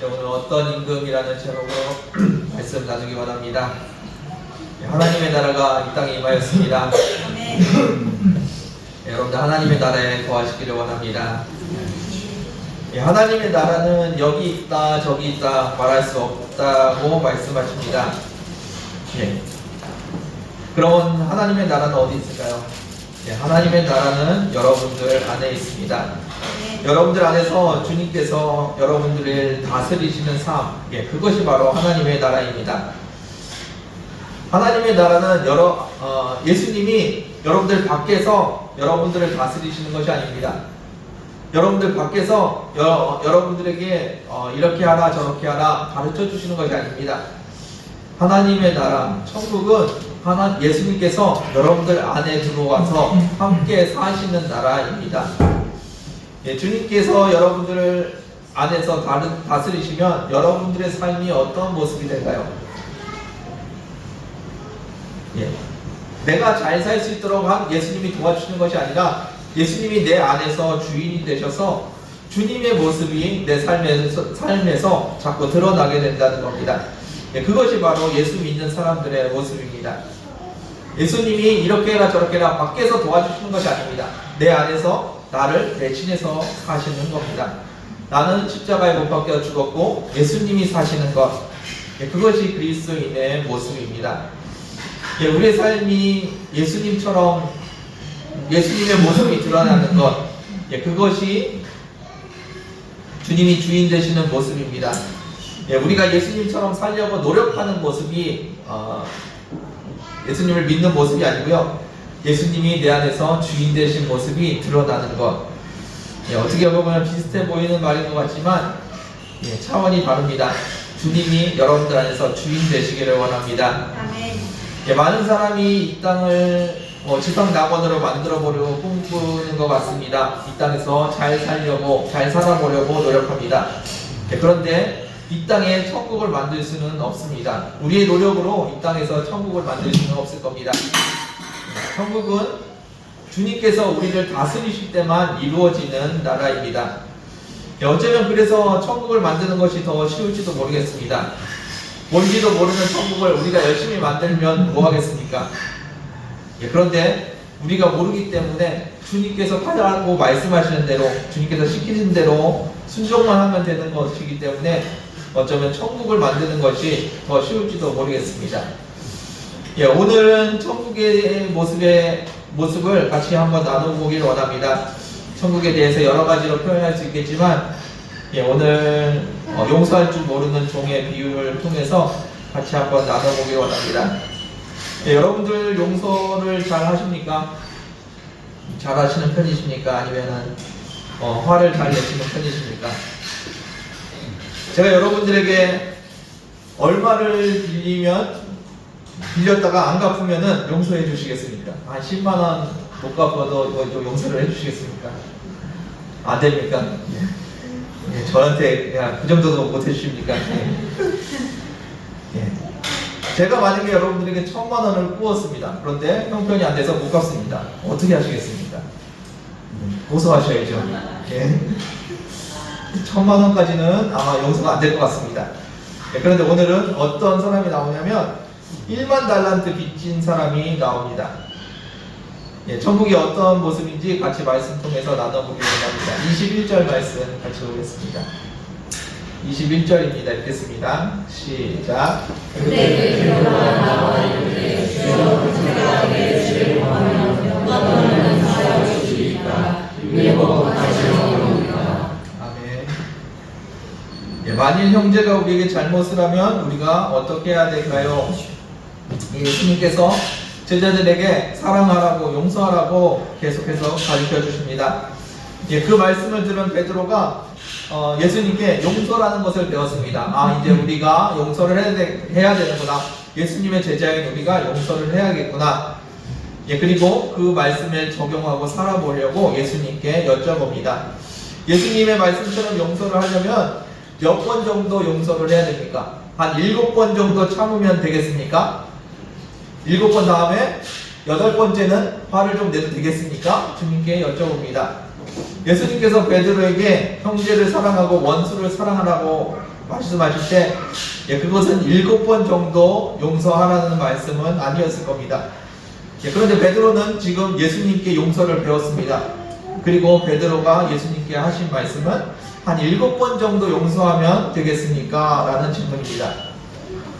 오늘 어떤 임금이라는 제목으로 말씀 나누기 원합니다. 하나님의 나라가 이 땅에 임하였습니다. 여러분들 하나님의 나라에 거하시기를 원합니다. 하나님의 나라는 여기 있다 저기 있다 말할 수 없다고 말씀하십니다. 그럼 하나님의 나라는 어디 있을까요? 하나님의 나라는 여러분들 안에 있습니다. 여러분들 안에서 주님께서 여러분들을 다스리시는 삶, 그것이 바로 하나님의 나라입니다. 하나님의 나라는 예수님이 여러분들 밖에서 여러분들을 다스리시는 것이 아닙니다. 여러분들 밖에서 여러분들에게 이렇게 하라 저렇게 하라 가르쳐 주시는 것이 아닙니다. 하나님의 나라, 천국은 예수님께서 여러분들 안에 들어와서 함께 사시는 나라입니다. 주님께서 여러분들을 안에서 다스리시면 여러분들의 삶이 어떤 모습이 될까요? 내가 잘 살 수 있도록 예수님이 도와주시는 것이 아니라 예수님이 내 안에서 주인이 되셔서 주님의 모습이 내 삶에서 자꾸 드러나게 된다는 겁니다. 그것이 바로 예수 믿는 사람들의 모습입니다. 예수님이 이렇게 해라 저렇게 해라 밖에서 도와주시는 것이 아닙니다. 내 안에서 나를 대신해서 사시는 겁니다. 나는 십자가에 못 박혀 죽었고 예수님이 사시는 것, 그것이 그리스도인의 모습입니다. 우리의 삶이 예수님처럼 예수님의 모습이 드러나는 것, 그것이 주님이 주인 되시는 모습입니다. 우리가 예수님처럼 살려고 노력하는 모습이 예수님을 믿는 모습이 아니고요, 예수님이 내 안에서 주인 되신 모습이 드러나는 것. 어떻게 보면 비슷해 보이는 말인 것 같지만 차원이 다릅니다. 주님이 여러분들 안에서 주인 되시기를 원합니다. 아멘. 많은 사람이 이 땅을 지상낙원으로 만들어 보려고 꿈꾸는 것 같습니다. 이 땅에서 잘 살려고, 잘 살아보려고 노력합니다. 그런데 이 땅에 천국을 만들 수는 없습니다. 우리의 노력으로 이 땅에서 천국을 만들 수는 없을 겁니다. 천국은 주님께서 우리를 다스리실 때만 이루어지는 나라입니다. 어쩌면 그래서 천국을 만드는 것이 더 쉬울지도 모르겠습니다. 뭔지도 모르는 천국을 우리가 열심히 만들면 뭐 하겠습니까? 그런데 우리가 모르기 때문에 주님께서 하라고 말씀하시는 대로, 주님께서 시키신 대로 순종만 하면 되는 것이기 때문에 어쩌면 천국을 만드는 것이 더 쉬울지도 모르겠습니다. 오늘은 천국의 모습을 같이 한번 나눠보기를 원합니다. 천국에 대해서 여러 가지로 표현할 수 있겠지만, 오늘 용서할 줄 모르는 종의 비유를 통해서 같이 한번 나눠보기를 원합니다. 여러분들 용서를 잘 하십니까? 잘 하시는 편이십니까? 아니면은 화를 잘 내시는 편이십니까? 제가 여러분들에게 얼마를 빌렸다가 안 갚으면은 용서해 주시겠습니까? 한 10만원 못 갚아도 용서를 해 주시겠습니까? 안 됩니까? 저한테 그냥 그 정도도 못 해주십니까? 제가 만약에 여러분들에게 1000만원을 꾸었습니다. 그런데 형편이 안 돼서 못 갚습니다. 어떻게 하시겠습니까? 고소하셔야죠. 1000만원까지는 아마 용서가 안 될 것 같습니다. 그런데 오늘은 어떤 사람이 나오냐면 1만 달란트 빚진 사람이 나옵니다. 천국이 어떤 모습인지 같이 말씀 통해서 나눠보기로 합니다. 21절 말씀 같이 보겠습니다. 21절입니다. 읽겠습니다. 시작. 아멘. 만일 형제가 우리에게 잘못을 하면 우리가 어떻게 해야 될까요? 예수님께서 제자들에게 사랑하라고, 용서하라고 계속해서 가르쳐 주십니다. 그 말씀을 들은 베드로가 예수님께 용서라는 것을 배웠습니다. 이제 우리가 용서를 해야 되는구나. 예수님의 제자인 우리가 용서를 해야겠구나. 그리고 그 말씀을 적용하고 살아보려고 예수님께 여쭤봅니다. 예수님의 말씀처럼 용서를 하려면 몇 번 정도 용서를 해야 됩니까? 한 7번 정도 참으면 되겠습니까? 7번 다음에 8번째는 화를 좀 내도 되겠습니까? 주님께 여쭤봅니다. 예수님께서 베드로에게 형제를 사랑하고 원수를 사랑하라고 말씀하실 때 그것은 7번 정도 용서하라는 말씀은 아니었을 겁니다. 그런데 베드로는 지금 예수님께 용서를 배웠습니다. 그리고 베드로가 예수님께 하신 말씀은 한 7번 정도 용서하면 되겠습니까? 라는 질문입니다.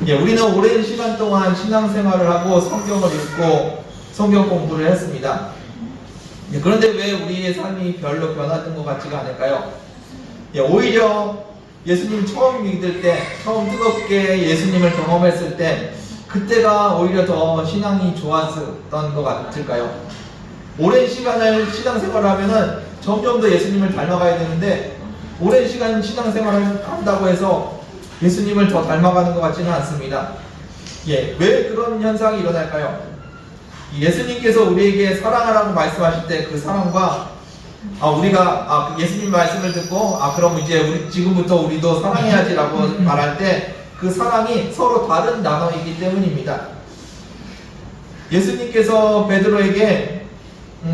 우리는 오랜 시간 동안 신앙생활을 하고 성경을 읽고 성경 공부를 했습니다. 그런데 왜 우리의 삶이 별로 변화된 것 같지가 않을까요? 오히려 예수님 처음 믿을 때, 처음 뜨겁게 예수님을 경험했을 때 그때가 오히려 더 신앙이 좋았던 것 같을까요? 오랜 시간을 신앙생활을 하면은 점점 더 예수님을 닮아가야 되는데 오랜 시간 신앙생활을 한다고 해서 예수님을 더 닮아가는 것 같지는 않습니다. 왜 그런 현상이 일어날까요? 예수님께서 우리에게 사랑하라고 말씀하실 때 그 사랑과 우리가 예수님 말씀을 듣고 그럼 이제 지금부터 우리도 사랑해야지라고 말할 때 그 사랑이 서로 다른 단어이기 때문입니다. 예수님께서 베드로에게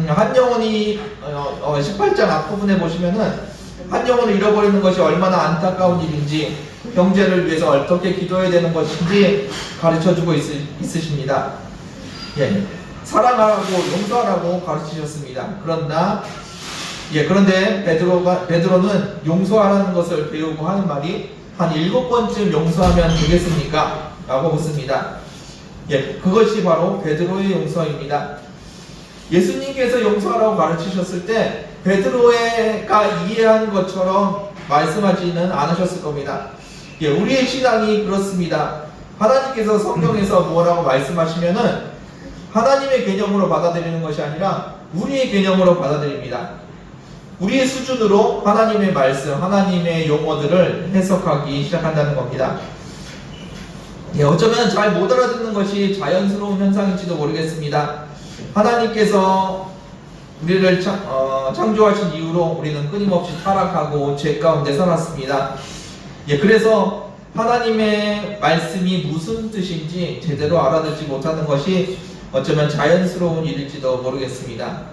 한 영혼이 18장 앞부분에 보시면은 한 영혼을 잃어버리는 것이 얼마나 안타까운 일인지 형제를 위해서 어떻게 기도해야 되는 것인지 가르쳐주고 있으십니다. 사랑하라고 용서하라고 가르치셨습니다. 그런데 베드로는 용서하라는 것을 배우고 하는 말이 한 7번쯤 용서하면 되겠습니까? 라고 묻습니다. 그것이 바로 베드로의 용서입니다. 예수님께서 용서하라고 가르치셨을 때 베드로가 이해하는 것처럼 말씀하지는 않으셨을 겁니다. 우리의 신앙이 그렇습니다. 하나님께서 성경에서 뭐라고 말씀하시면은 하나님의 개념으로 받아들이는 것이 아니라 우리의 개념으로 받아들입니다. 우리의 수준으로 하나님의 말씀, 하나님의 용어들을 해석하기 시작한다는 겁니다. 어쩌면 잘 못 알아듣는 것이 자연스러운 현상일지도 모르겠습니다. 하나님께서 우리를 창조하신 이후로 우리는 끊임없이 타락하고 죄 가운데 살았습니다. 그래서 하나님의 말씀이 무슨 뜻인지 제대로 알아듣지 못하는 것이 어쩌면 자연스러운 일일지도 모르겠습니다.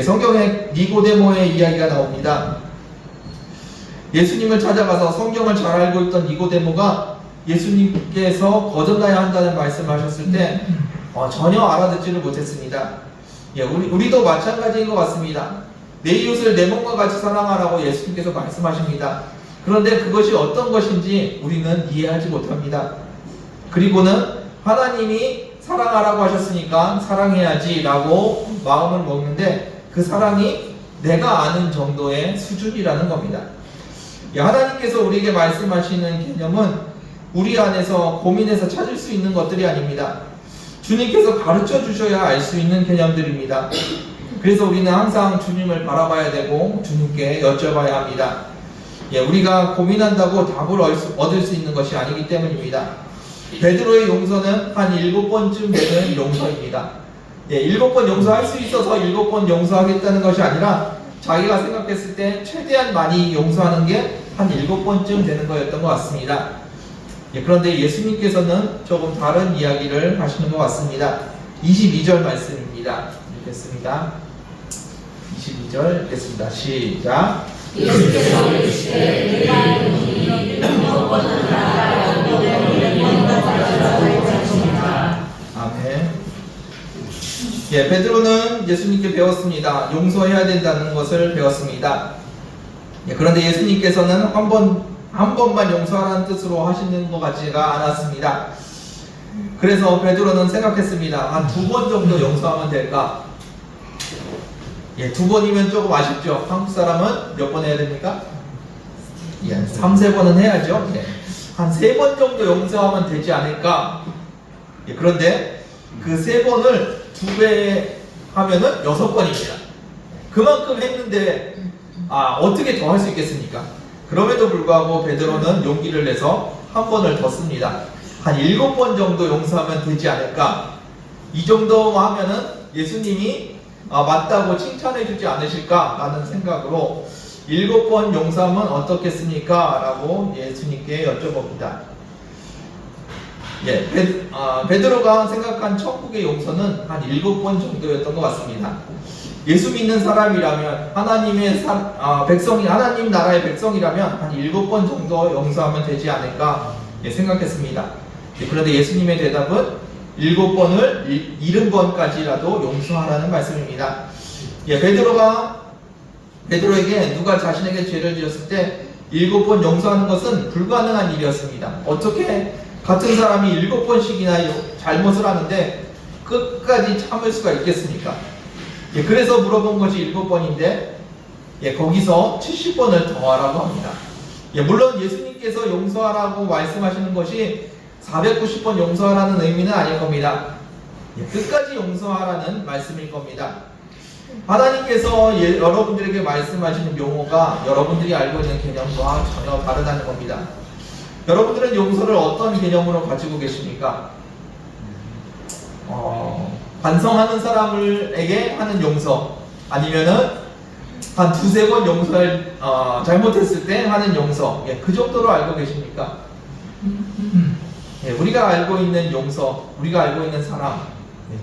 성경에 니고데모의 이야기가 나옵니다. 예수님을 찾아가서 성경을 잘 알고 있던 니고데모가 예수님께서 거듭나야 한다는 말씀을 하셨을 때 전혀 알아듣지를 못했습니다. 우리도 마찬가지인 것 같습니다. 내 이웃을 내 몸과 같이 사랑하라고 예수님께서 말씀하십니다. 그런데 그것이 어떤 것인지 우리는 이해하지 못합니다. 그리고는 하나님이 사랑하라고 하셨으니까 사랑해야지 라고 마음을 먹는데 그 사랑이 내가 아는 정도의 수준이라는 겁니다. 하나님께서 우리에게 말씀하시는 개념은 우리 안에서 고민해서 찾을 수 있는 것들이 아닙니다. 주님께서 가르쳐 주셔야 알 수 있는 개념들입니다. 그래서 우리는 항상 주님을 바라봐야 되고 주님께 여쭤봐야 합니다. 우리가 고민한다고 답을 얻을 수 있는 것이 아니기 때문입니다. 베드로의 용서는 한 7번쯤 되는 용서입니다. 7번 용서할 수 있어서 7번 용서하겠다는 것이 아니라 자기가 생각했을 때 최대한 많이 용서하는 게 한 7번쯤 되는 거였던 것 같습니다. 그런데 예수님께서는 조금 다른 이야기를 하시는 것 같습니다. 22절 말씀입니다. 읽겠습니다. 22절 읽겠습니다. 시작. 예수께서 이르시되 내가 알노니 무엇보다 나아가 아멘. 베드로는 예수님께 배웠습니다. 용서해야 된다는 것을 배웠습니다. 그런데 예수님께서는 한 번만 용서하라는 뜻으로 하시는 것 같지가 않았습니다. 그래서 베드로는 생각했습니다. 한 2번 정도 용서하면 될까? 2번이면 조금 아쉽죠. 한국 사람은 몇 번 해야 됩니까? 3, 3번은 해야죠. 한 3번 정도 용서하면 되지 않을까? 그런데 그 3번을 2배 하면은 6번입니다. 그만큼 했는데 어떻게 더 할 수 있겠습니까? 그럼에도 불구하고 베드로는 용기를 내서 한 번을 더 씁니다. 한 7번 정도 용서하면 되지 않을까? 이 정도 하면은 예수님이 맞다고 칭찬해 주지 않으실까? 라는 생각으로 7번 용서하면 어떻겠습니까? 라고 예수님께 여쭤봅니다. 베드로가 생각한 천국의 용서는 한 7번 정도였던 것 같습니다. 예수 믿는 사람이라면 하나님의 백성이 하나님 나라의 백성이라면 한 7번 정도 용서하면 되지 않을까 생각했습니다. 그런데 예수님의 대답은 7번을 70번까지라도 용서하라는 말씀입니다. 베드로에게 누가 자신에게 죄를 지었을 때 7번 용서하는 것은 불가능한 일이었습니다. 어떻게 같은 사람이 7번씩이나 잘못을 하는데 끝까지 참을 수가 있겠습니까? 그래서 물어본 것이 7번인데 거기서 70번을 더하라고 합니다. 물론 예수님께서 용서하라고 말씀하시는 것이 490번 용서하라는 의미는 아닐 겁니다. 끝까지 용서하라는 말씀일 겁니다. 하나님께서 여러분들에게 말씀하시는 용어가 여러분들이 알고 있는 개념과 전혀 다르다는 겁니다. 여러분들은 용서를 어떤 개념으로 가지고 계십니까? 반성하는 사람에게 하는 용서, 아니면은 한 2-3번 용서를 잘못했을 때 하는 용서, 그 정도로 알고 계십니까? 우리가 알고 있는 용서, 우리가 알고 있는 사랑,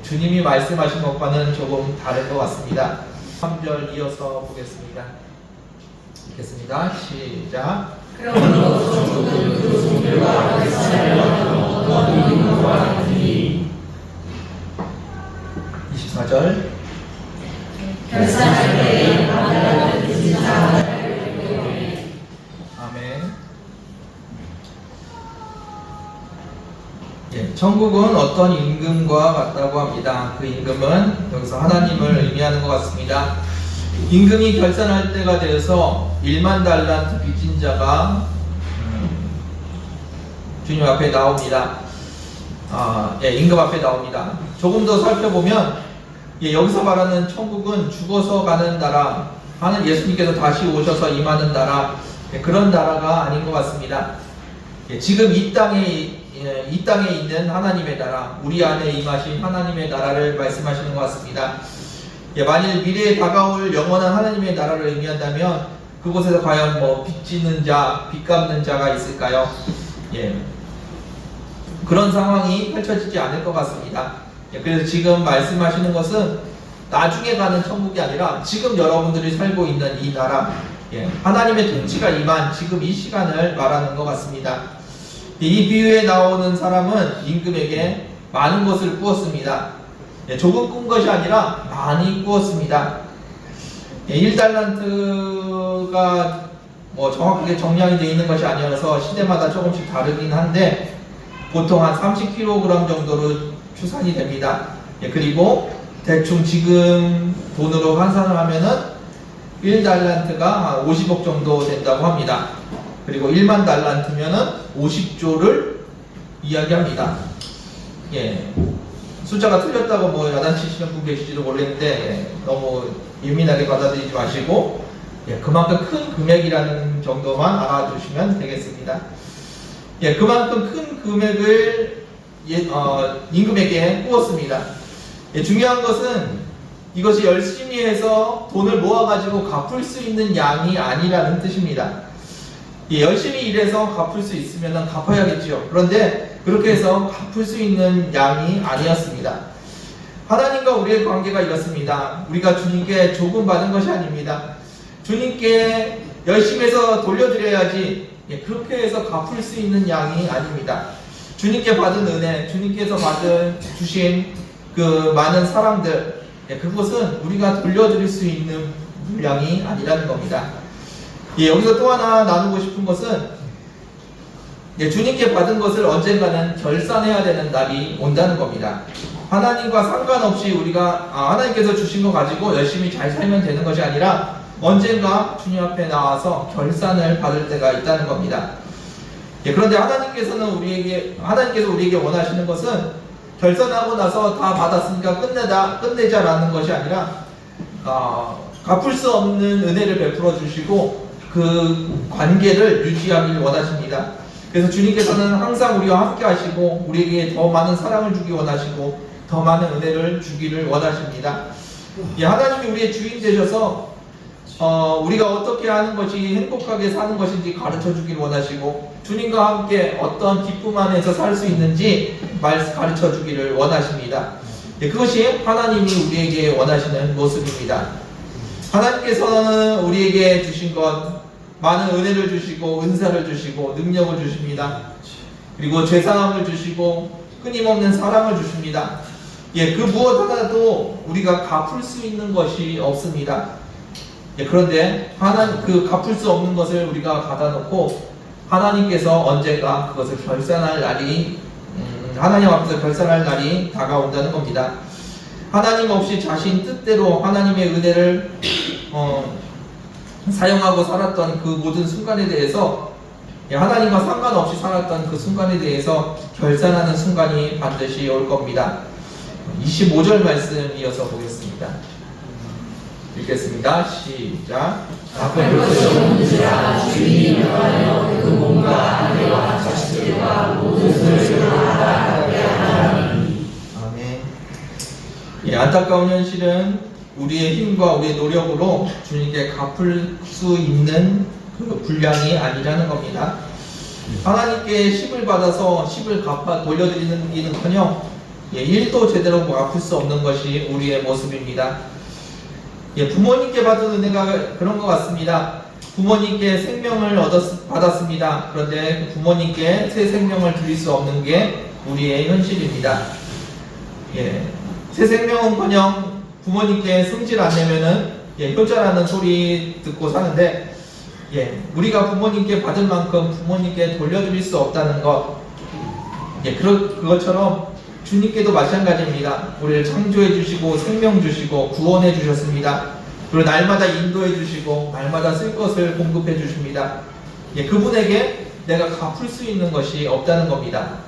주님이 말씀하신 것과는 조금 다른 것 같습니다. 3절 이어서 보겠습니다. 읽겠습니다. 시작. 그러므로 천국은 그 종들과 결산하여 어떤 이름과 같으니 24절. 결산할 때에 받아가는 진짜 아멘. 천국은 어떤 임금과 같다고 합니다. 그 임금은 여기서 하나님을 의미하는 것 같습니다. 임금이 결산할 때가 되어서 1만 달란트 빚진 자가 주님 앞에 나옵니다. 임금 앞에 나옵니다. 조금 더 살펴보면 여기서 말하는 천국은 죽어서 가는 나라, 하는 예수님께서 다시 오셔서 임하는 나라, 그런 나라가 아닌 것 같습니다. 지금 이 땅에 있는 하나님의 나라, 우리 안에 임하신 하나님의 나라를 말씀하시는 것 같습니다. 만일 미래에 다가올 영원한 하나님의 나라를 의미한다면 그곳에서 과연 빚 짓는 자, 빚 갚는 자가 있을까요? 그런 상황이 펼쳐지지 않을 것 같습니다. 그래서 지금 말씀하시는 것은 나중에 가는 천국이 아니라 지금 여러분들이 살고 있는 이 나라, 하나님의 통치가 임한 지금 이 시간을 말하는 것 같습니다. 이 비유에 나오는 사람은 임금에게 많은 것을 꾸었습니다. 조금 꾼 것이 아니라 많이 꾸었습니다. 1달란트가 정확하게 정량이 되어 있는 것이 아니어서 시대마다 조금씩 다르긴 한데 보통 한 30kg 정도로 추산이 됩니다. 그리고 대충 지금 돈으로 환산을 하면은 1달란트가 한 50억 정도 된다고 합니다. 그리고 1만 달란트면은 50조를 이야기합니다. 숫자가 틀렸다고 야단치시는 분 계실지도 모르겠는데 너무 예민하게 받아들이지 마시고 그만큼 큰 금액이라는 정도만 알아주시면 되겠습니다. 그만큼 큰 금액을 임금에게 꾸었습니다. 중요한 것은 이것이 열심히 해서 돈을 모아가지고 갚을 수 있는 양이 아니라는 뜻입니다. 열심히 일해서 갚을 수 있으면 갚아야겠지요. 그런데 그렇게 해서 갚을 수 있는 양이 아니었습니다. 하나님과 우리의 관계가 이렇습니다. 우리가 주님께 조금 받은 것이 아닙니다. 주님께 열심히 해서 돌려드려야지 그렇게 해서 갚을 수 있는 양이 아닙니다. 주님께 받은 은혜, 주님께서 주신 그 많은 사랑들, 그것은 우리가 돌려드릴 수 있는 물량이 아니라는 겁니다. 여기서 또 하나 나누고 싶은 것은 주님께 받은 것을 언젠가는 결산해야 되는 날이 온다는 겁니다. 하나님과 상관없이 우리가 하나님께서 주신 거 가지고 열심히 잘 살면 되는 것이 아니라 언젠가 주님 앞에 나와서 결산을 받을 때가 있다는 겁니다. 그런데 하나님께서 우리에게 원하시는 것은 결산하고 나서 다 받았으니까 끝내자라는 것이 아니라 갚을 수 없는 은혜를 베풀어 주시고 그 관계를 유지하길 원하십니다. 그래서 주님께서는 항상 우리와 함께 하시고 우리에게 더 많은 사랑을 주기 원하시고 더 많은 은혜를 주기를 원하십니다. 하나님이 우리의 주인 되셔서 우리가 어떻게 하는 것이 행복하게 사는 것인지 가르쳐 주길 원하시고 주님과 함께 어떤 기쁨 안에서 살 수 있는지 가르쳐 주기를 원하십니다. 그것이 하나님이 우리에게 원하시는 모습입니다. 하나님께서는 우리에게 주신 것, 많은 은혜를 주시고 은사를 주시고 능력을 주십니다. 그리고 죄사함을 주시고 끊임없는 사랑을 주십니다. 그 무엇 하나도 우리가 갚을 수 있는 것이 없습니다. 그런데 그 갚을 수 없는 것을 우리가 받아놓고 하나님께서 언젠가 그것을 결산할 날이 하나님 앞에서 결산할 날이 다가온다는 겁니다. 하나님 없이 자신 뜻대로 하나님의 은혜를 사용하고 살았던 그 모든 순간에 대해서 하나님과 상관없이 살았던 그 순간에 대해서 결산하는 순간이 반드시 올 겁니다. 25절 말씀 이어서 보겠습니다. 읽겠습니다. 시작. 갚을 것이 없는지라 주인이 명하여 그 몸과 아내와 자식들과 모든 것을 다 갚게 하나니. 아멘. 안타까운 현실은 우리의 힘과 우리의 노력으로 주님께 갚을 수 있는 그 분량이 아니라는 겁니다. 하나님께 10을 받아서 10을 갚아 돌려드리는 일은커녕 1도 제대로 갚을 수 없는 것이 우리의 모습입니다. 부모님께 받은 은혜가 그런 것 같습니다. 부모님께 생명을 받았습니다. 그런데 부모님께 새 생명을 드릴 수 없는 게 우리의 현실입니다. 새 생명은커녕 부모님께 성질 안 내면은 효자라는 소리 듣고 사는데 우리가 부모님께 받은 만큼 부모님께 돌려드릴 수 없다는 것, 그것처럼 주님께도 마찬가지입니다. 우리를 창조해 주시고 생명 주시고 구원해 주셨습니다. 그리고 날마다 인도해 주시고 날마다 쓸 것을 공급해 주십니다. 그분에게 내가 갚을 수 있는 것이 없다는 겁니다.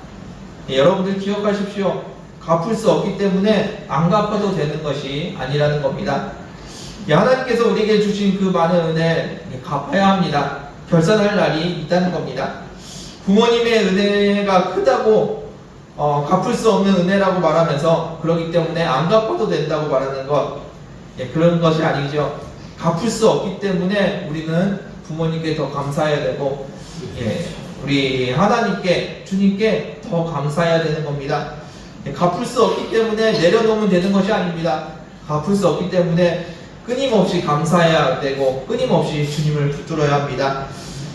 여러분들 기억하십시오. 갚을 수 없기 때문에 안 갚아도 되는 것이 아니라는 겁니다. 하나님께서 우리에게 주신 그 많은 은혜 갚아야 합니다. 결산할 날이 있다는 겁니다. 부모님의 은혜가 크다고 갚을 수 없는 은혜라고 말하면서 그러기 때문에 안 갚아도 된다고 말하는 것, 그런 것이 아니죠. 갚을 수 없기 때문에 우리는 부모님께 더 감사해야 되고 우리 하나님께 주님께 더 감사해야 되는 겁니다. 갚을 수 없기 때문에 내려놓으면 되는 것이 아닙니다. 갚을 수 없기 때문에 끊임없이 감사해야 되고 끊임없이 주님을 붙들어야 합니다.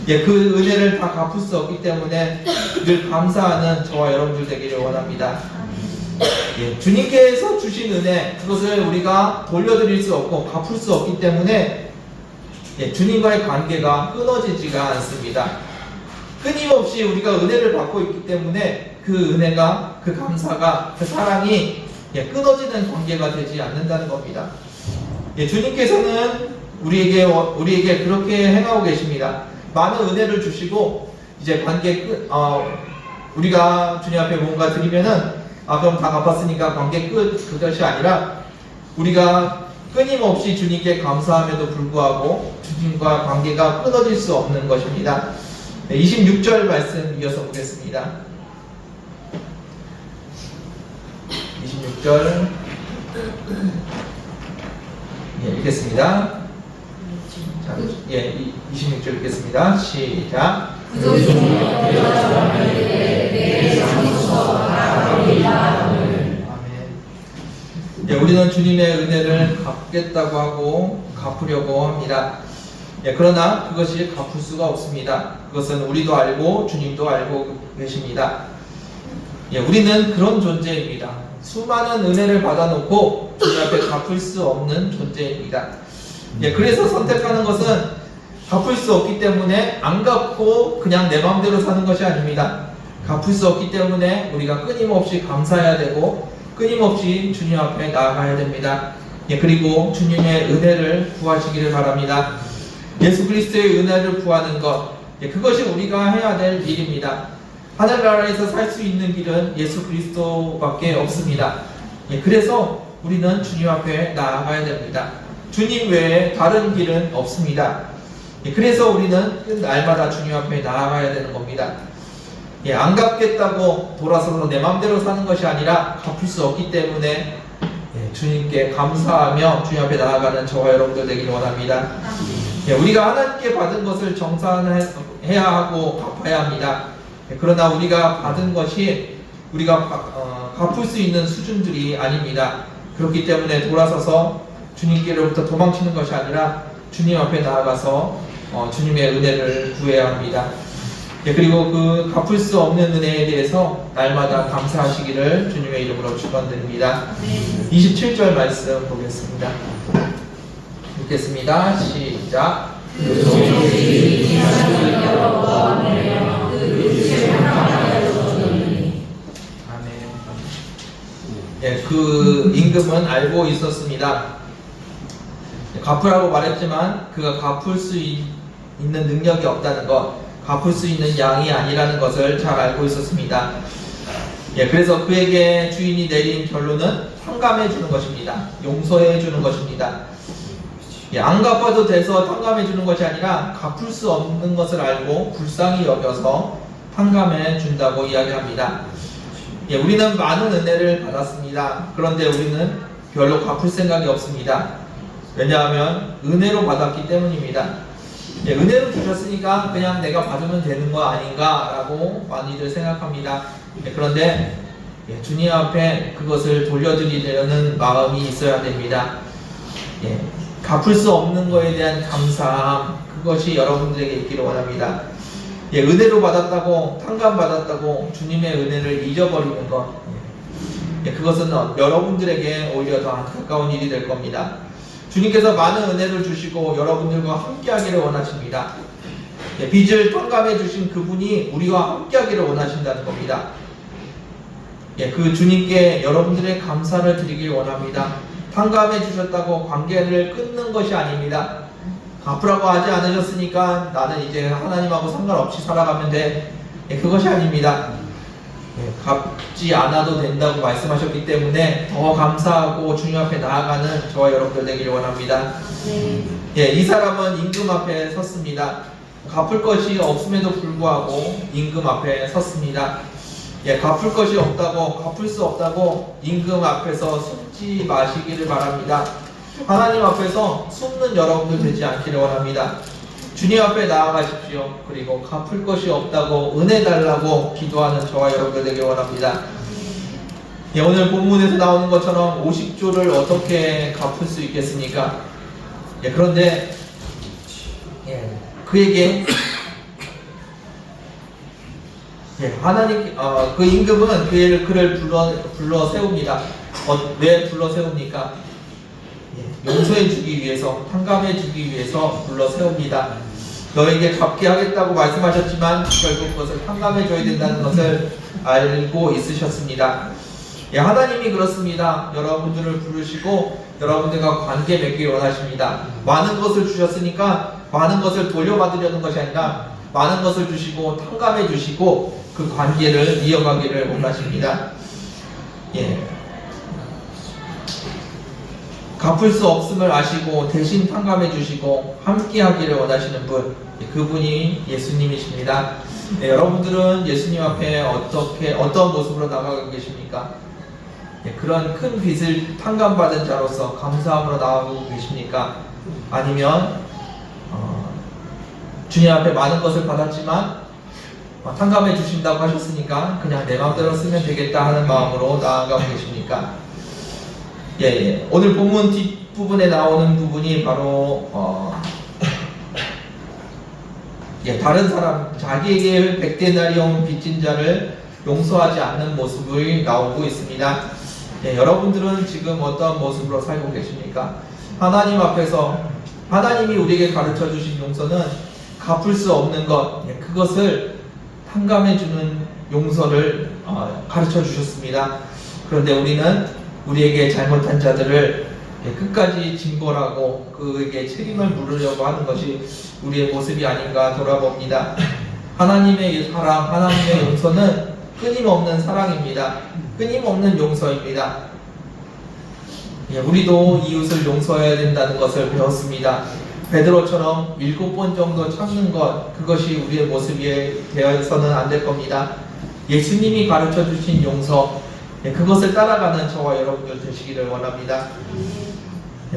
그 은혜를 다 갚을 수 없기 때문에 늘 감사하는 저와 여러분들 되기를 원합니다. 주님께서 주신 은혜, 그것을 우리가 돌려드릴 수 없고 갚을 수 없기 때문에 주님과의 관계가 끊어지지가 않습니다. 끊임없이 우리가 은혜를 받고 있기 때문에 그 은혜가, 그 감사가, 그 사랑이 끊어지는 관계가 되지 않는다는 겁니다. 주님께서는 우리에게 그렇게 행하고 계십니다. 많은 은혜를 주시고 이제 관계 우리가 주님 앞에 뭔가 드리면은 그럼 다 갚았으니까 관계 끝, 그것이 아니라 우리가 끊임없이 주님께 감사함에도 불구하고 주님과 관계가 끊어질 수 없는 것입니다. 26절 말씀 이어서 보겠습니다. 26절 읽겠습니다. 자, 26절 읽겠습니다. 시작. 우리는 주님의 은혜를 갚겠다고 하고 갚으려고 합니다. 그러나 그것이 갚을 수가 없습니다. 그것은 우리도 알고 주님도 알고 계십니다. 우리는 그런 존재입니다. 수많은 은혜를 받아놓고 주님 앞에 갚을 수 없는 존재입니다. 그래서 선택하는 것은 갚을 수 없기 때문에 안 갚고 그냥 내 마음대로 사는 것이 아닙니다. 갚을 수 없기 때문에 우리가 끊임없이 감사해야 되고 끊임없이 주님 앞에 나아가야 됩니다. 그리고 주님의 은혜를 구하시기를 바랍니다. 예수 그리스도의 은혜를 구하는 것, 그것이 우리가 해야 될 일입니다. 하늘나라에서 살 수 있는 길은 예수 그리스도밖에 없습니다. 그래서 우리는 주님 앞에 나아가야 됩니다. 주님 외에 다른 길은 없습니다. 그래서 우리는 날마다 주님 앞에 나아가야 되는 겁니다. 안 갚겠다고 돌아서서 내 마음대로 사는 것이 아니라 갚을 수 없기 때문에 주님께 감사하며 주님 앞에 나아가는 저와 여러분들 되기를 원합니다. 우리가 하나님께 받은 것을 정산해야 하고 갚아야 합니다. 그러나 우리가 받은 것이 우리가 갚을 수 있는 수준들이 아닙니다. 그렇기 때문에 돌아서서 주님께로부터 도망치는 것이 아니라 주님 앞에 나아가서 주님의 은혜를 구해야 합니다. 예, 그리고 그 갚을 수 없는 은혜에 대해서 날마다 감사하시기를 주님의 이름으로 축원드립니다. 27절 말씀 보겠습니다. 읽겠습니다. 시작. 예, 그 임금은 알고 있었습니다. 갚으라고 말했지만 그가 갚을 수 있는 능력이 없다는 것, 갚을 수 있는 양이 아니라는 것을 잘 알고 있었습니다. 예, 그래서 그에게 주인이 내린 결론은 탕감해 주는 것입니다. 용서해 주는 것입니다. 예, 안 갚아도 돼서 탕감해 주는 것이 아니라 갚을 수 없는 것을 알고 불쌍히 여겨서 탕감해 준다고 이야기합니다. 예, 우리는 많은 은혜를 받았습니다. 그런데 우리는 별로 갚을 생각이 없습니다. 왜냐하면 은혜로 받았기 때문입니다. 예, 은혜로 주셨으니까 그냥 내가 받으면 되는 거 아닌가 라고 많이들 생각합니다. 예, 그런데 주님 앞에 그것을 돌려드리려는 마음이 있어야 됩니다. 예, 갚을 수 없는 것에 대한 감사함, 그것이 여러분들에게 있기를 원합니다. 예, 은혜로 받았다고, 탕감 받았다고 주님의 은혜를 잊어버리는 것, 예, 그것은 여러분들에게 오히려 더 안타까운 일이 될 겁니다. 주님께서 많은 은혜를 주시고 여러분들과 함께하기를 원하십니다. 예, 빚을 탕감해 주신 그분이 우리와 함께하기를 원하신다는 겁니다. 예, 그 주님께 여러분들의 감사를 드리길 원합니다. 탕감해 주셨다고 관계를 끊는 것이 아닙니다. 갚으라고 하지 않으셨으니까 나는 이제 하나님하고 상관없이 살아가면 돼. 예, 그것이 아닙니다. 예, 갚지 않아도 된다고 말씀하셨기 때문에 더 감사하고 주님 앞에 나아가는 저와 여러분들 되기를 원합니다. 예, 이 사람은 임금 앞에 섰습니다. 갚을 것이 없음에도 불구하고 임금 앞에 섰습니다. 예, 갚을 것이 없다고, 갚을 수 없다고 임금 앞에서 숨지 마시기를 바랍니다. 하나님 앞에서 숨는 여러분들 되지 않기를 원합니다. 주님 앞에 나아가십시오. 그리고 갚을 것이 없다고 은혜 달라고 기도하는 저와 여러분들 되길 원합니다. 예, 오늘 본문에서 나오는 것처럼 50조를 어떻게 갚을 수 있겠습니까? 예, 그런데 그에게 하나님, 그 임금은 그를 불러 세웁니다. 왜 불러 세웁니까? 용서해 주기 위해서, 탕감해 주기 위해서 불러 세웁니다. 너에게 갚게 하겠다고 말씀하셨지만 결국 그것을 탕감해 줘야 된다는 것을 알고 있으셨습니다. 하나님이 그렇습니다. 여러분들을 부르시고 여러분들과 관계 맺기 원하십니다. 많은 것을 주셨으니까 많은 것을 돌려받으려는 것이 아니라 많은 것을 주시고 탕감해 주시고 그 관계를 이어가기를 원하십니다. 갚을 수 없음을 아시고 대신 탕감해 주시고 함께 하기를 원하시는 분, 그분이 예수님이십니다. 여러분들은 예수님 앞에 어떤 모습으로 나가고 계십니까? 그런 큰 빚을 탕감받은 자로서 감사함으로 나아가고 계십니까? 아니면 주님 앞에 많은 것을 받았지만 탕감해 주신다고 하셨으니까 그냥 내 마음대로 쓰면 되겠다 하는 마음으로 나아가고 계십니까? 오늘 본문 뒷부분에 나오는 부분이 바로 다른 사람, 자기에게 100데나리온 빚진 자를 용서하지 않는 모습이 나오고 있습니다. 여러분들은 지금 어떤 모습으로 살고 계십니까? 하나님 앞에서 하나님이 우리에게 가르쳐 주신 용서는 갚을 수 없는 것, 그것을 탕감해 주는 용서를 가르쳐 주셨습니다. 그런데 우리는 우리에게 잘못한 자들을 끝까지 징벌하고 그에게 책임을 물으려고 하는 것이 우리의 모습이 아닌가 돌아봅니다. 하나님의 사랑, 하나님의 용서는 끊임없는 사랑입니다. 끊임없는 용서입니다. 우리도 이웃을 용서해야 된다는 것을 배웠습니다. 베드로처럼 7번 정도 참는 것, 그것이 우리의 모습이 되어서는 안 될 겁니다. 예수님이 가르쳐 주신 용서, 그것을 따라가는 저와 여러분들 되시기를 원합니다.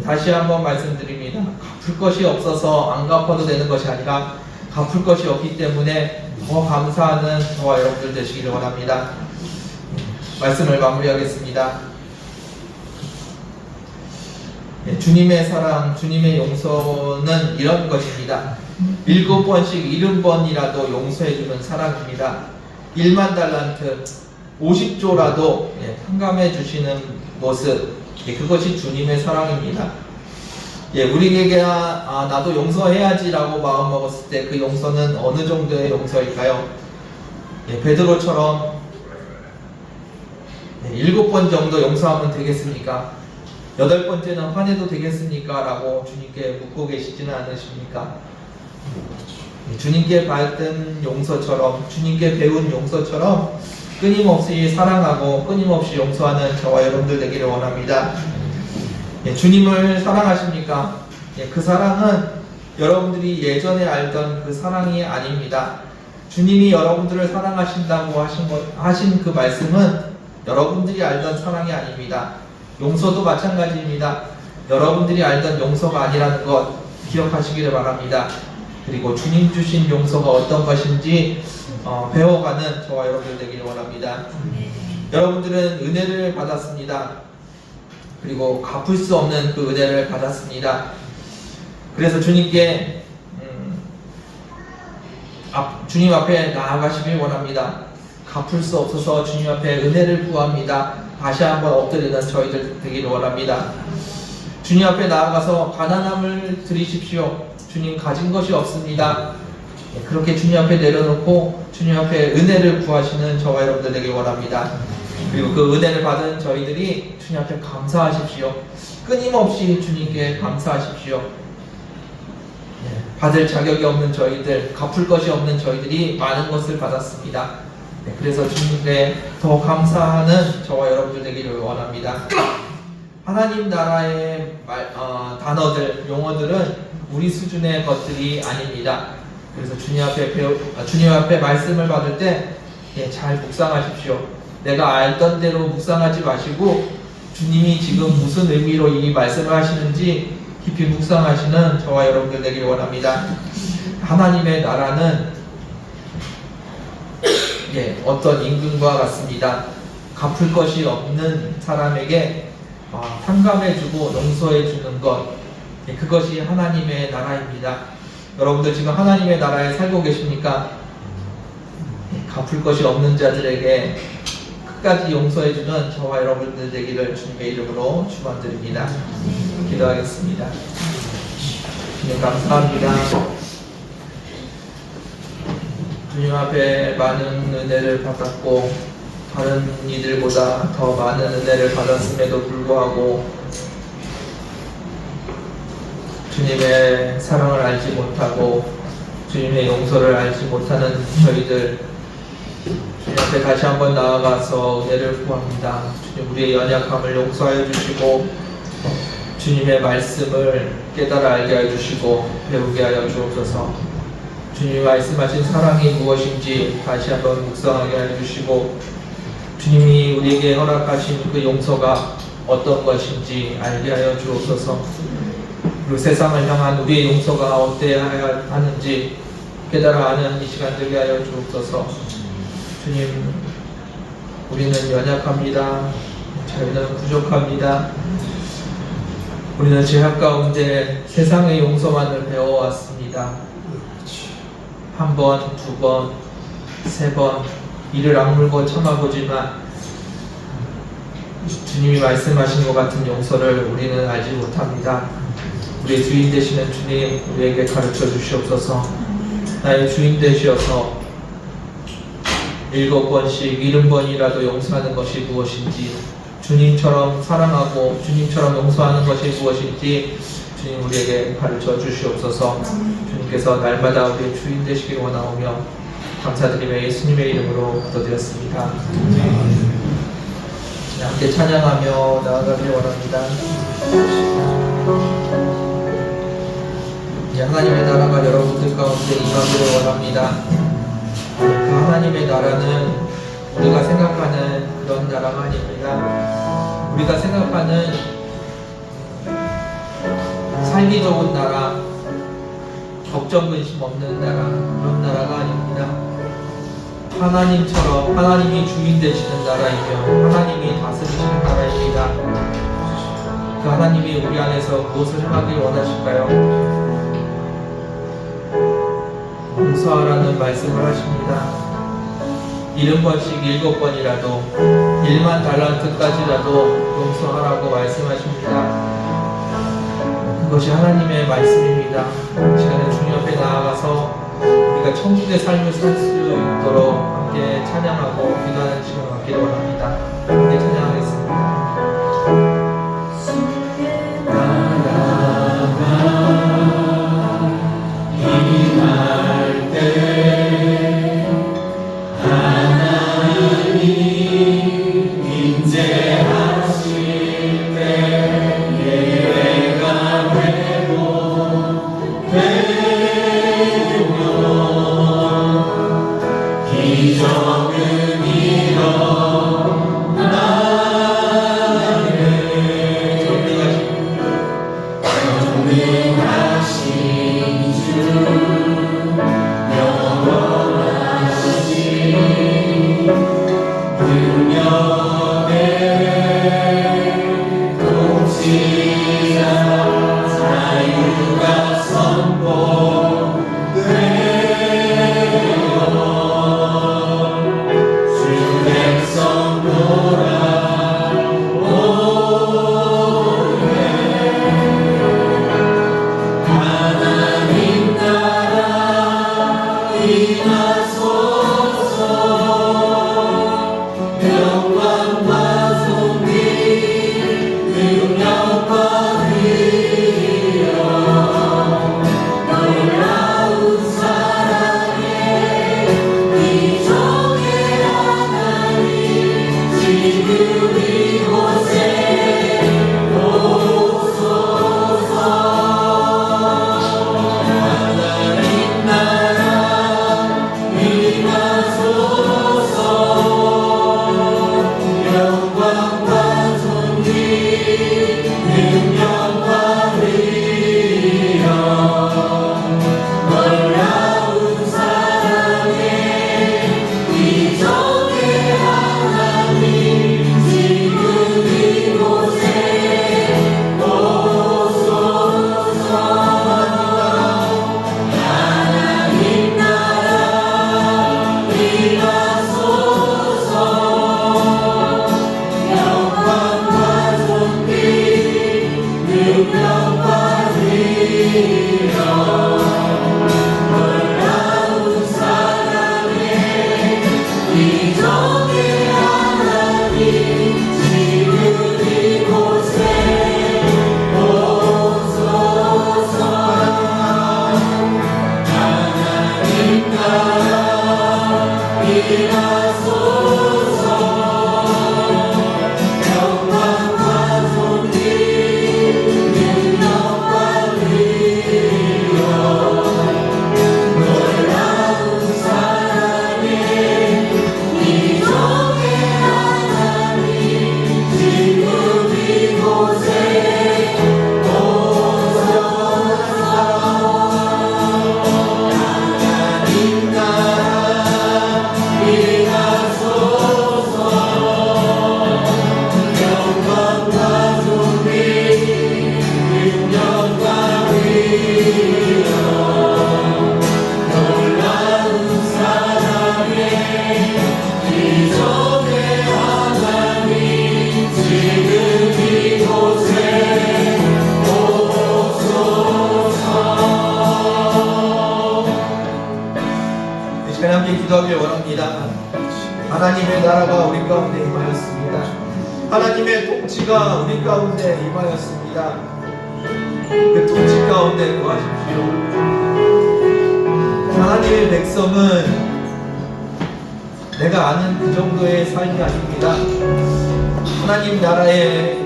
다시 한번 말씀드립니다. 갚을 것이 없어서 안 갚아도 되는 것이 아니라 갚을 것이 없기 때문에 더 감사하는 저와 여러분들 되시기를 원합니다. 말씀을 마무리하겠습니다. 주님의 사랑, 주님의 용서는 이런 것입니다. 7번씩 70번이라도 용서해주는 사랑입니다. 1만 달란트, 50조라도 탕감해 주시는 모습, 그것이 주님의 사랑입니다. 우리에게 나도 용서해야지라고 마음 먹었을 때 그 용서는 어느 정도의 용서일까요? 베드로처럼 7번 정도 용서하면 되겠습니까? 8번째는 화내도 되겠습니까? 라고 주님께 묻고 계시지는 않으십니까? 주님께 받은 용서처럼, 주님께 배운 용서처럼 끊임없이 사랑하고 끊임없이 용서하는 저와 여러분들 되기를 원합니다. 주님을 사랑하십니까? 그 사랑은 여러분들이 예전에 알던 그 사랑이 아닙니다. 주님이 여러분들을 사랑하신다고 하신 그 말씀은 여러분들이 알던 사랑이 아닙니다. 용서도 마찬가지입니다. 여러분들이 알던 용서가 아니라는 것 기억하시기를 바랍니다. 그리고 주님 주신 용서가 어떤 것인지 배워가는 저와 여러분들 되기를 원합니다. 여러분들은 은혜를 받았습니다. 그리고 갚을 수 없는 그 은혜를 받았습니다. 그래서 주님께 주님 앞에 나아가시길 원합니다. 갚을 수 없어서 주님 앞에 은혜를 구합니다. 다시 한번 엎드리는 저희들 되기를 원합니다. 주님 앞에 나아가서 가난함을 드리십시오. 주님 가진 것이 없습니다. 그렇게 주님 앞에 내려놓고 주님 앞에 은혜를 구하시는 저와 여러분들 되길 원합니다. 그리고 그 은혜를 받은 저희들이 주님 앞에 감사하십시오. 끊임없이 주님께 감사하십시오. 받을 자격이 없는 저희들, 갚을 것이 없는 저희들이 많은 것을 받았습니다. 그래서 주님께 더 감사하는 저와 여러분들 되기를 원합니다. 하나님 나라의 단어들, 용어들은 우리 수준의 것들이 아닙니다. 그래서 주님 앞에 말씀을 받을 때 잘 묵상하십시오. 내가 알던 대로 묵상하지 마시고 주님이 지금 무슨 의미로 이 말씀을 하시는지 깊이 묵상하시는 저와 여러분들 되기를 원합니다. 하나님의 나라는 어떤 임금과 같습니다. 갚을 것이 없는 사람에게 탕감해주고 용서해주는 것, 그것이 하나님의 나라입니다. 여러분들 지금 하나님의 나라에 살고 계십니까? 갚을 것이 없는 자들에게 끝까지 용서해주는 저와 여러분들 되기를 주님의 이름으로 축원드립니다. 기도하겠습니다. 주님 감사합니다. 주님 앞에 많은 은혜를 받았고 다른 이들보다 더 많은 은혜를 받았음에도 불구하고 주님의 사랑을 알지 못하고 주님의 용서를 알지 못하는 저희들 주님 앞에 다시 한번 나아가서 은혜를 구합니다. 주님 우리의 연약함을 용서하여 주시고 주님의 말씀을 깨달아 알게 하여 주시고 배우게 하여 주옵소서. 주님이 말씀하신 사랑이 무엇인지 다시 한번 묵상하게 하여 주시고 주님이 우리에게 허락하신 그 용서가 어떤 것인지 알게 하여 주옵소서. 그리고 세상을 향한 우리의 용서가 어때야 하는지 깨달아 아는 이 시간 되게 하여 주옵소서. 주님, 우리는 연약합니다. 저희는 부족합니다. 우리는 죄악 가운데 세상의 용서만을 배워왔습니다. 한 번, 두 번, 세 번 이를 악물고 참아보지만 주님이 말씀하신 것 같은 용서를 우리는 알지 못합니다. 우리의 주인 되시는 주님, 우리에게 가르쳐 주시옵소서. 나의 주인 되시어서 7번씩 70번이라도 용서하는 것이 무엇인지, 주님처럼 사랑하고 주님처럼 용서하는 것이 무엇인지 주님 우리에게 가르쳐 주시옵소서. 주님께서 날마다 우리의 주인 되시길 원하오며 감사드리며 예수님의 이름으로 기도드렸습니다. 함께 찬양하며 나아가길 원합니다. 하나님의 나라가 여러분들 가운데 임하기를 원합니다. 그 하나님의 나라는 우리가 생각하는 그런 나라가 아닙니다. 우리가 생각하는 살기 좋은 나라, 걱정 근심 없는 나라, 그런 나라가 아닙니다. 하나님처럼 하나님이 주인 되시는 나라이며 하나님이 다스리시는 나라입니다. 그 하나님이 우리 안에서 무엇을 행하길 원하실까요? 용서하라는 말씀을 하십니다. 70번씩 7번이라도 1만 달란트까지라도 용서하라고 말씀하십니다. 그것이 하나님의 말씀입니다. 이 시간에 주님 앞에 나아가서 우리가 천국의 삶을 살 수 있도록 함께 찬양하고 기도하는 시간 갖기를 원합니다. 함께 찬양하겠습니다. 기도하길 원합니다. 하나님의 나라가 우리 가운데 임하였습니다. 하나님의 통치가 우리 가운데 임하였습니다. 그 통치 가운데 거하십시오. 하나님의 백성은 내가 아는 그 정도의 삶이 아닙니다. 하나님 나라의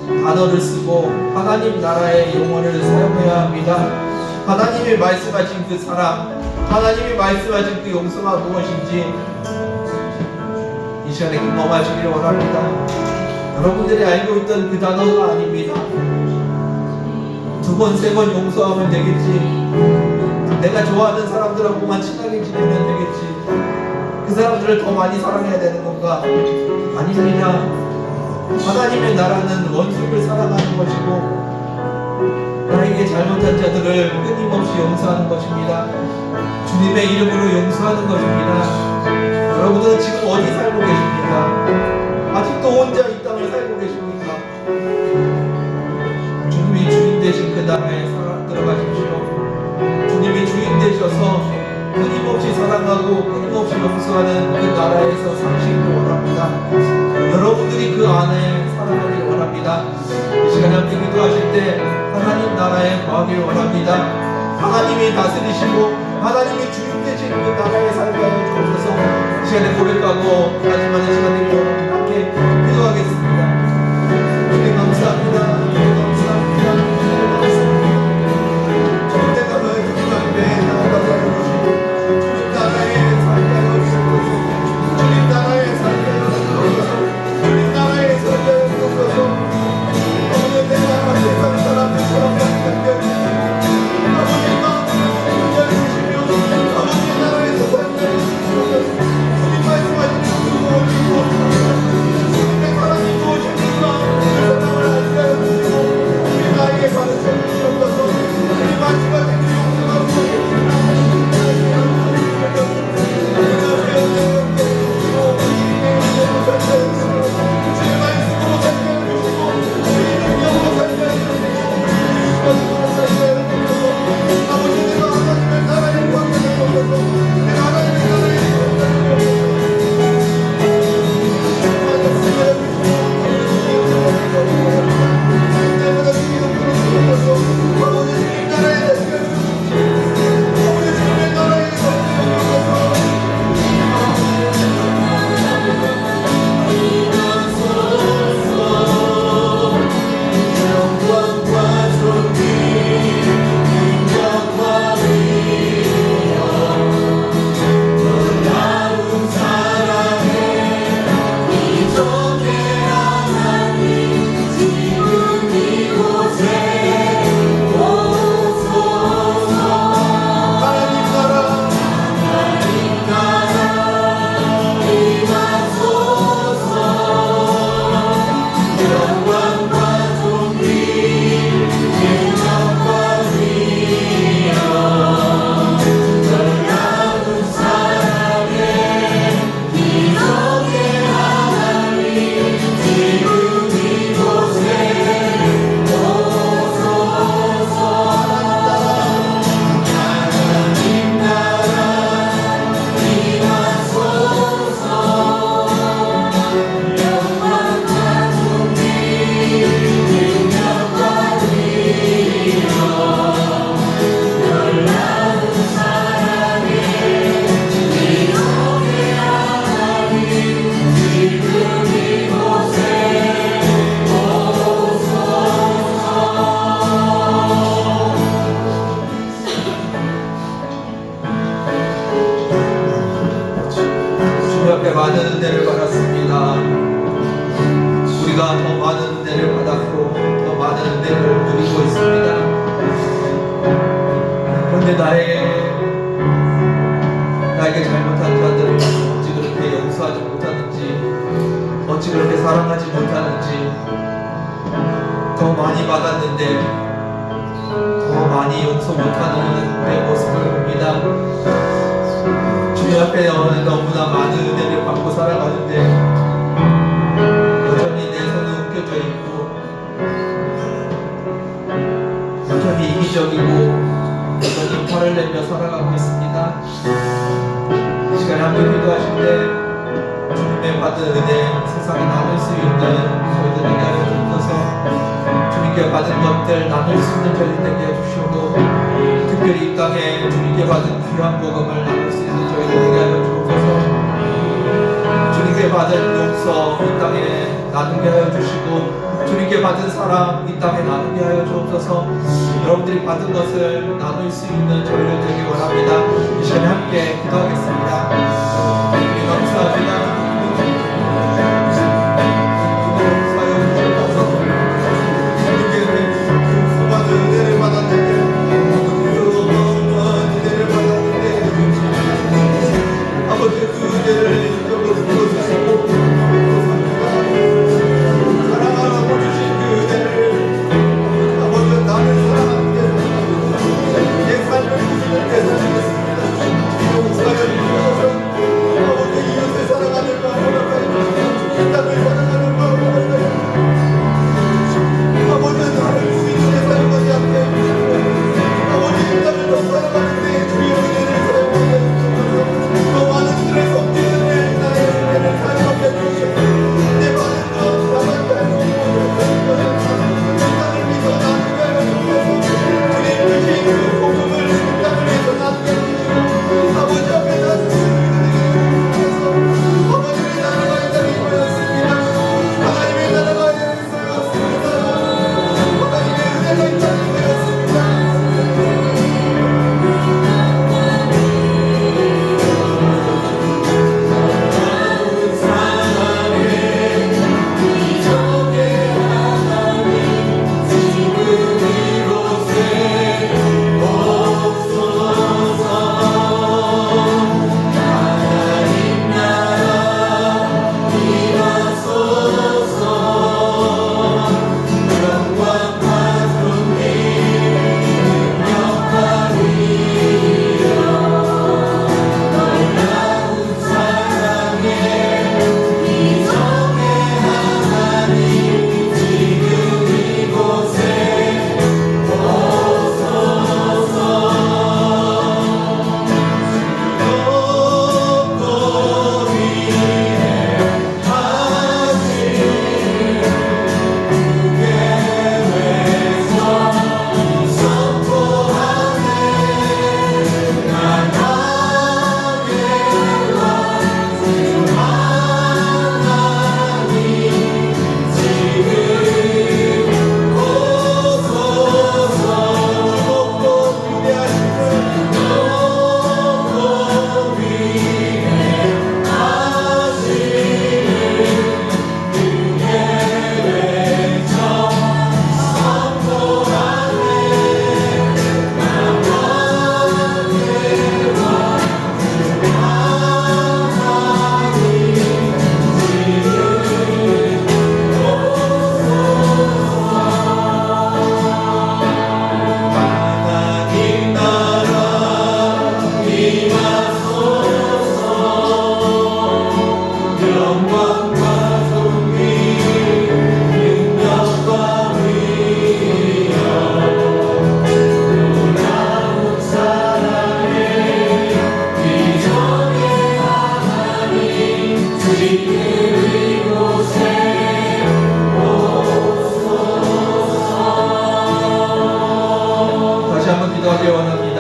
단어를 쓰고 하나님 나라의 용어를 사용해야 합니다. 하나님이 말씀하신 그 사랑, 하나님이 말씀하신 그 용서가 무엇인지 이 시간에 경험하시길 원합니다. 여러분들이 알고 있던 그 단어가 아닙니다. 2번, 3번 용서하면 되겠지. 내가 좋아하는 사람들하고만 친하게 지내면 되겠지. 그 사람들을 더 많이 사랑해야 되는 건가? 아닙니다. 하나님의 나라는 원수를 사랑하는 것이고 나에게 잘못한 자들을 끊임없이 용서하는 것입니다. 주님의 이름으로 용서하는 것입니다. 여러분들은 지금 어디 살고 계십니까? 아직도 혼자 이 땅을 살고 계십니까? 주님이 주인 되신 그 나라에 들어가십시오. 주님이 주인 되셔서 끊임없이 사랑하고 끊임없이 용서하는 그 나라에서 사시기를 원합니다. 여러분들이 그 안에 살아가기를 원합니다. 이 시간에 함께 기도하실 때 하나님 나라에 거하기를 원합니다. 하나님이 다스리시고 하나님이 주인 되신 그 나라에 살게 하여 주옵소서. 이 시간에 고백하고 다짐하는 시간을 여러분 함께 기도하겠습니다. 주님 감사합니다. 주님 감사합니다. 주님 감사합니다. 주님 내가 너의 주님할 때 나아가게 하여 주시고 주님 나라에 살게 하여 주옵소서. 주님 나라에 살게 하여 주옵소서. 주님 나라에 살게 하여 주옵소서. 오늘 내가 세상 사람들처럼 생각되어 많은 은혜를 받았습니다. 우리가 더 많은 은혜를 받았고 더 많은 은혜를 누리고 있습니다. 그런데 나에게 잘못한 자들을 어찌 그렇게 용서하지 못하는지, 어찌 그렇게 사랑하지 못하는지, 더 많이 받았는데 더 많이 용서 못하는 내 모습을 봅니다. 주님 앞에 너무나 많은 은혜를 받고 살아가는데 여전히 내 손은 움켜져 있고 여전히 이기적이고 여전히 화를 내며 살아가고 있습니다. 이 시간에 함께 기도하실 때 주님의 받은 은혜 세상에 나눌 수 있는 저희들에게 하여 주셔서 주님께 받은 것들 나눌 수 있는 저희들 되게 해주시고 특별히 이 땅에 주님께 받은 귀한 복음을 나눌 수 있는 저희들 되게 하여 주옵소서. 주님께 받은 용서 이 땅에 나누게 하여 주시고 주님께 받은 사랑 이 땅에 나누게 하여 주옵소서. 여러분들이 받은 것을 나눌 수 있는 저희들 되기 원합니다. 이 시간에 함께 기도하겠습니다. 주님 감사합니다. 아버지 그 은혜를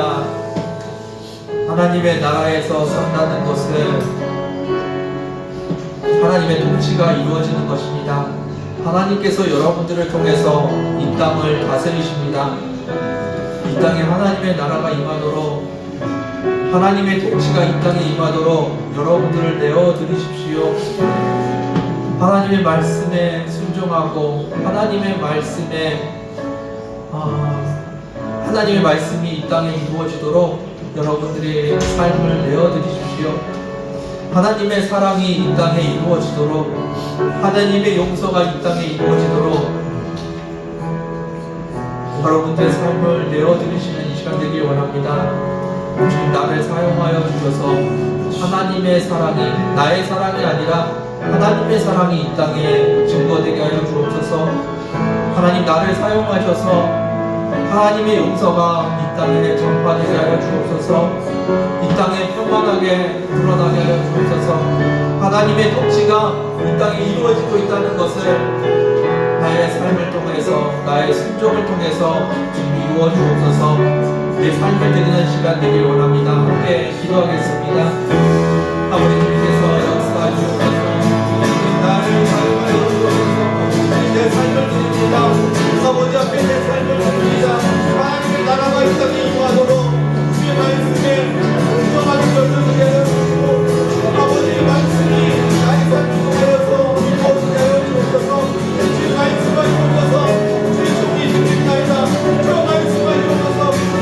감사합니다. 하나님의 나라에서 산다는 것은 하나님의 통치가 이루어지는 것입니다. 하나님께서 여러분들을 통해서 이 땅을 다스리십니다. 이 땅에 하나님의 나라가 임하도록, 하나님의 통치가 이 땅에 임하도록 여러분들을 내어드리십시오. 하나님의 말씀에 순종하고 하나님의 말씀이 이 땅에 이루어지도록 여러분들의 삶을 내어드리십시오. 하나님의 사랑이 이 땅에 이루어지도록, 하나님의 용서가 이 땅에 이루어지도록 여러분들의 삶을 내어드리시는 이 시간 되길 원합니다. 주님, 나를 사용하여 주셔서 하나님의 사랑이, 나의 사랑이 아니라 하나님의 사랑이 이 땅에 증거되게 하여 주옵소서. 하나님, 나를 사용하셔서 하나님의 용서가 이 땅에 전파되게 하여 주옵소서. 이 땅에 평안하게 드러나게 하여 주옵소서. 하나님의 통치가 이 땅에 이루어지고 있다는 것을 나의 삶을 통해서, 나의 순종을 통해서 지금 이루어 주옵소서. 내 삶을 드리는 시간 되길 원합니다. 함께 기도하겠습니다. 아버지, 주님께서 역사해 주옵소서. 나를 사용하여 주옵소서. 내 삶을 드립니다. 아버지 앞에 내 삶을 드립니다. 하나님의 나라가 이 땅에 임하도록 주의 말씀에 순종하는 것을 하여 주시고, 아버지의 말씀이 나의 삶을 통하여서 이루어지게 하여 주옵소서. 주의 말씀을 통해서 주의 종이 드립니다. 주의 말씀을 통해서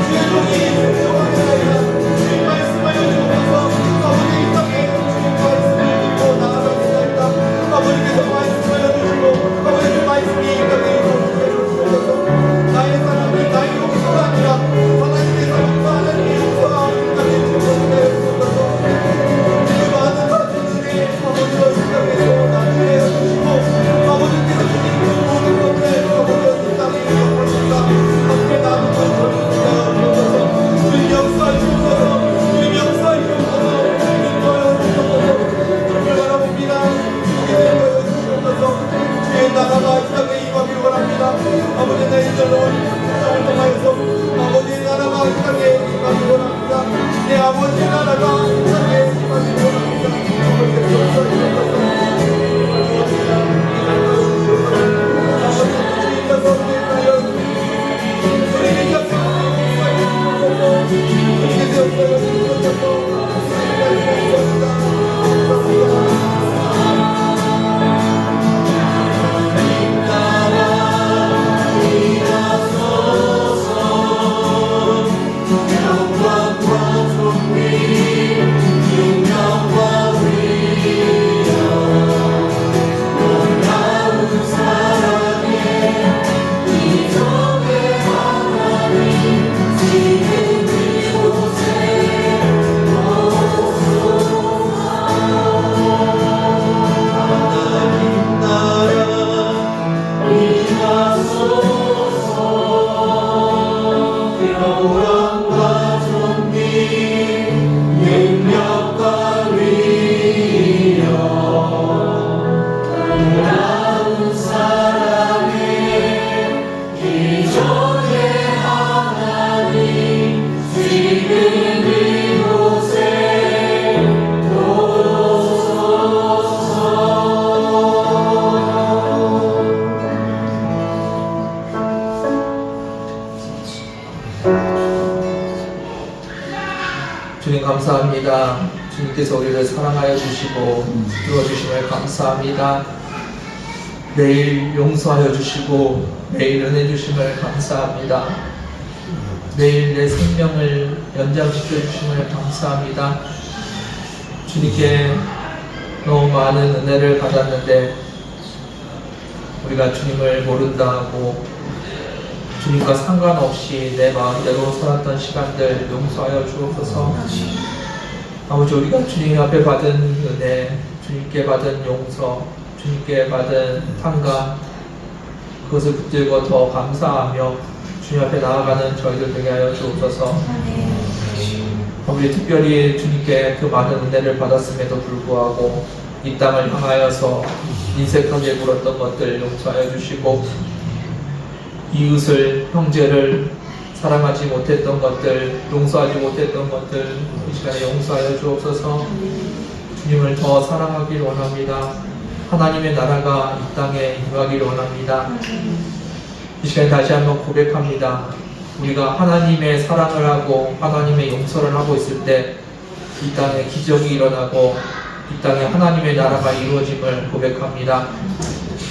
주의 종이 순종하리이다. 주의 말씀을 주옵소서. 아버지, 이 땅에 주의 말씀을 들고 나아가겠습니다. 아버지께서 말씀을 주시고, 아버지의 말씀이 이 땅에 이루어지게 주옵소서. 나의 사랑이 나의 용서가 아니라 하나님의 사랑과 하나님의 용서가 이 땅에 증거되게 해주옵소서. 그 많은 가정들이 아버지와 이 땅에서 나누게 해주시고, 아버지께서 주님 그 모든 것을 아버지와 이 땅에 이루어집니다. 함께 나누는 것을 주옵소서. 주님 역사해 주옵소서. 주님 역사해 주옵소서. 주님 인도하여 주옵소서. 주님을 바라봅니다. 주님 인도하여 주옵소서. 주의 나라가 이 땅에 임하기를 원합니다. 아버지, 내 인정을 통하여서 아버지의 나라가 이 땅에 임하기를 원합니다. 내 아버지의 나라가 이 땅에 임하기를 원합니다. 아버지께서 역사해 주옵소서. 주님 감사합니다. 주님께서 우리를 사랑하여 주시고 들어주심을 감사합니다. 매일 용서하여 주시고 매일 은혜 주심을 감사합니다. 매일 내 생명을 연장시켜 주심을 감사합니다. 주님께 너무 많은 은혜를 받았는데 우리가 주님을 모른다 하고 주님과 상관없이 내 마음대로 살았던 시간들 용서하여 주옵소서. 아버지, 우리가 주님 앞에 받은 은혜, 주님께 받은 용서, 주님께 받은 탕감, 그것을 붙들고 더 감사하며 주님 앞에 나아가는 저희들 되게 하여 주옵소서. 아버지, 특별히 주님께 그 많은 은혜를 받았음에도 불구하고 이 땅을 향하여서 인색하게 굴었던 것들 용서하여 주시고 이웃을, 형제를 사랑하지 못했던 것들, 용서하지 못했던 것들 이 시간에 용서하여 주옵소서. 주님을 더 사랑하길 원합니다. 하나님의 나라가 이 땅에 임하기를 원합니다. 이 시간에 다시 한번 고백합니다. 우리가 하나님의 사랑을 하고 하나님의 용서를 하고 있을 때 이 땅에 기적이 일어나고 이 땅에 하나님의 나라가 이루어짐을 고백합니다.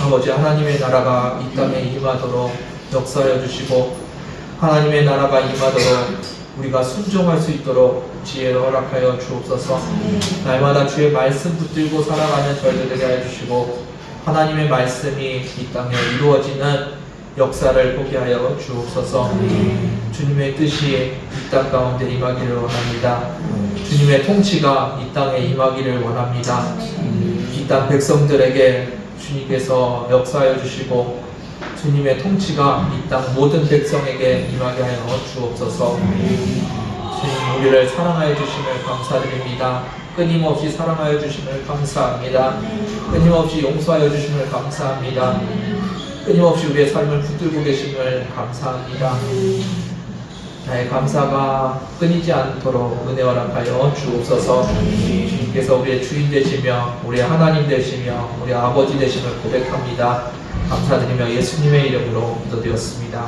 아버지, 하나님의 나라가 이 땅에 임하도록 역사하여 주시고 하나님의 나라가 임하도록 우리가 순종할 수 있도록 지혜를 허락하여 주옵소서. 날마다 주의 말씀 붙들고 살아가는 저희들 되게 하여 주시고 하나님의 말씀이 이 땅에 이루어지는 역사를 보게 하여 주옵소서. 주님의 뜻이 이 땅 가운데 임하기를 원합니다. 주님의 통치가 이 땅에 임하기를 원합니다. 이 땅 백성들에게 주님께서 역사하여 주시고 주님의 통치가 이 땅 모든 백성에게 임하게 하여 주옵소서. 주님, 우리를 사랑하여 주심을 감사드립니다. 끊임없이 사랑하여 주심을 감사합니다. 끊임없이 용서하여 주심을 감사합니다. 끊임없이 우리의 삶을 붙들고 계심을 감사합니다. 나의 감사가 끊이지 않도록 은혜 허락하여 주옵소서. 주님께서 우리의 주인 되시며 우리의 하나님 되시며 우리의 아버지 되심을 고백합니다. 감사드리며 예수님의 이름으로 기도드렸습니다.